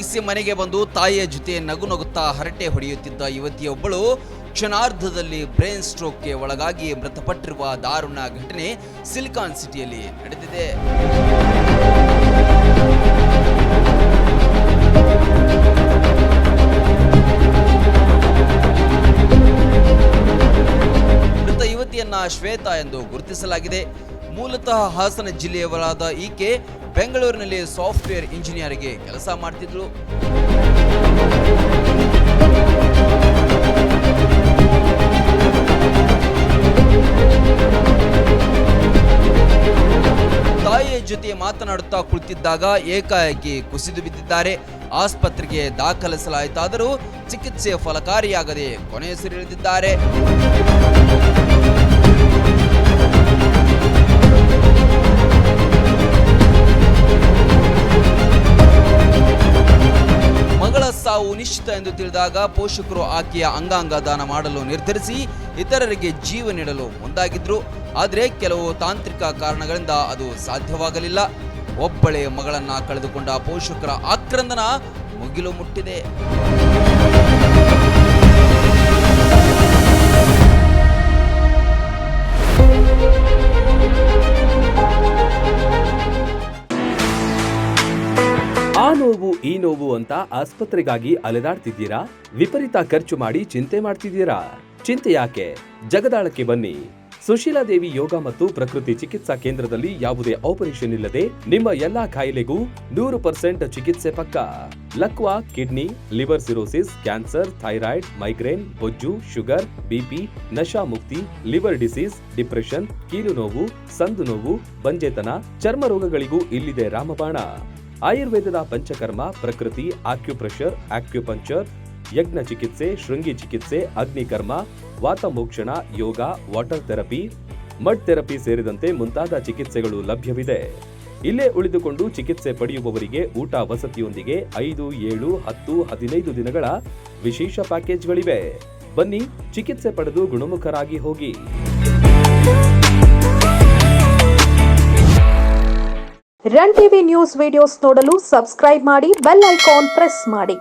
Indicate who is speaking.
Speaker 1: ಮುಗಿಸಿ ಮನೆಗೆ ಬಂದು ತಾಯಿಯ ಜೊತೆ ನಗು ನಗುತ್ತಾ ಹರಟೆ ಹೊಡೆಯುತ್ತಿದ್ದ ಯುವತಿಯೊಬ್ಬಳು ಕ್ಷಣಾರ್ಧದಲ್ಲಿ ಬ್ರೈನ್ ಸ್ಟ್ರೋಕ್ಗೆ ಒಳಗಾಗಿ ಮೃತಪಟ್ಟಿರುವ ದಾರುಣ ಘಟನೆ ಸಿಲಿಕಾನ್ ಸಿಟಿಯಲ್ಲಿ ನಡೆದಿದೆ. ಮೃತ ಯುವತಿಯನ್ನ ಶ್ವೇತಾ ಎಂದು ಗುರುತಿಸಲಾಗಿದೆ. ಮೂಲತಃ ಹಾಸನ ಜಿಲ್ಲೆಯವರಾದ ಈಕೆ ಬೆಂಗಳೂರಿನಲ್ಲಿ ಸಾಫ್ಟ್ವೇರ್ ಇಂಜಿನಿಯರ್ಗೆ ಕೆಲಸ ಮಾಡ್ತಿದ್ಳು. ತಾಯಿಯ ಜೊತೆ ಮಾತನಾಡುತ್ತಾ ಕುಳಿತಿದ್ದಾಗ ಏಕಾಏಕಿ ಕುಸಿದು ಬಿದ್ದಿದ್ದಾರೆ. ಆಸ್ಪತ್ರೆಗೆ ದಾಖಲಿಸಲಾಯಿತಾದರೂ ಚಿಕಿತ್ಸೆ ಫಲಕಾರಿಯಾಗದೆ ಕೊನೆಯುಸಿರೆಳೆದಿದ್ದಾರೆ. ಮಗಳ ಸಾವು ನಿಶ್ಚಿತ ಎಂದು ತಿಳಿದಾಗ ಪೋಷಕರು ಆಕೆಯ ಅಂಗಾಂಗ ದಾನ ಮಾಡಲು ನಿರ್ಧರಿಸಿ ಇತರರಿಗೆ ಜೀವ ನೀಡಲು ಮುಂದಾಗಿದ್ರು. ಆದರೆ ಕೆಲವು ತಾಂತ್ರಿಕ ಕಾರಣಗಳಿಂದ ಅದು ಸಾಧ್ಯವಾಗಲಿಲ್ಲ. ಒಬ್ಬಳೇ ಮಗಳನ್ನ ಕಳೆದುಕೊಂಡ ಪೋಷಕರ ಆಕ್ರಂದನ ಮುಗಿಲು ಮುಟ್ಟಿದೆ.
Speaker 2: ಆ ನೋವು ಈ ನೋವು ಅಂತ ಆಸ್ಪತ್ರೆಗಾಗಿ ಅಲೆದಾಡ್ತಿದ್ದೀರಾ? ವಿಪರೀತ ಖರ್ಚು ಮಾಡಿ ಚಿಂತೆ ಮಾಡ್ತಿದ್ದೀರಾ? ಚಿಂತೆ ಯಾಕೆ? ಜಗದಾಳಕ್ಕೆ ಬನ್ನಿ. ಸುಶೀಲಾದೇವಿ ಯೋಗ ಮತ್ತು ಪ್ರಕೃತಿ ಚಿಕಿತ್ಸಾ ಕೇಂದ್ರದಲ್ಲಿ ಯಾವುದೇ ಆಪರೇಷನ್ ಇಲ್ಲದೆ ನಿಮ್ಮ ಎಲ್ಲಾ ಕಾಯಿಲೆಗೂ 100% ಚಿಕಿತ್ಸೆ ಪಕ್ಕ. ಲಕ್ವಾ, kidney, liver cirrhosis, cancer, thyroid, migraine, ಬೊಜ್ಜು, ಶುಗರ್, ಬಿಪಿ, ನಶಾ ಮುಕ್ತಿ, ಲಿವರ್ ಡಿಸೀಸ್, ಡಿಪ್ರೆಷನ್, ಕೀಲು ನೋವು, ಸಂದು ನೋವು, ಬಂಜೆತನ, ಚರ್ಮ ರೋಗಗಳಿಗೂ ಇಲ್ಲಿದೆ ರಾಮಬಾಣ. ಆಯುರ್ವೇದದ ಪಂಚಕರ್ಮ, ಪ್ರಕೃತಿ, ಆಕ್ಯುಪ್ರೆಷರ್, ಆಕ್ಯುಪಂಕ್ಚರ್, ಯಜ್ಞ ಚಿಕಿತ್ಸೆ, ಶೃಂಗಿ ಚಿಕಿತ್ಸೆ, ಅಗ್ನಿಕರ್ಮ, ವಾತಮೋಕ್ಷಣ, ಯೋಗ, ವಾಟರ್ ಥೆರಪಿ, ಮಡ್ ಥೆರಪಿ ಸೇರಿದಂತೆ ಮುಂತಾದ ಚಿಕಿತ್ಸೆಗಳು ಲಭ್ಯವಿದೆ. ಇಲ್ಲೇ ಉಳಿದುಕೊಂಡು ಚಿಕಿತ್ಸೆ ಪಡೆಯುವವರಿಗೆ ಊಟ ವಸತಿಯೊಂದಿಗೆ 5, 7, 10, 15 ದಿನಗಳ ವಿಶೇಷ ಪ್ಯಾಕೇಜ್ಗಳಿವೆ. ಬನ್ನಿ, ಚಿಕಿತ್ಸೆ ಪಡೆದು ಗುಣಮುಖರಾಗಿ ಹೋಗಿ.
Speaker 3: ರನ್ ಟಿವಿ ನ್ಯೂಸ್ ವಿಡಿಯೋಸ್ ನೋಡಲು ಸಬ್ಸ್ಕ್ರೈಬ್ ಮಾಡಿ, ಬೆಲ್ ಐಕಾನ್ ಪ್ರೆಸ್ ಮಾಡಿ.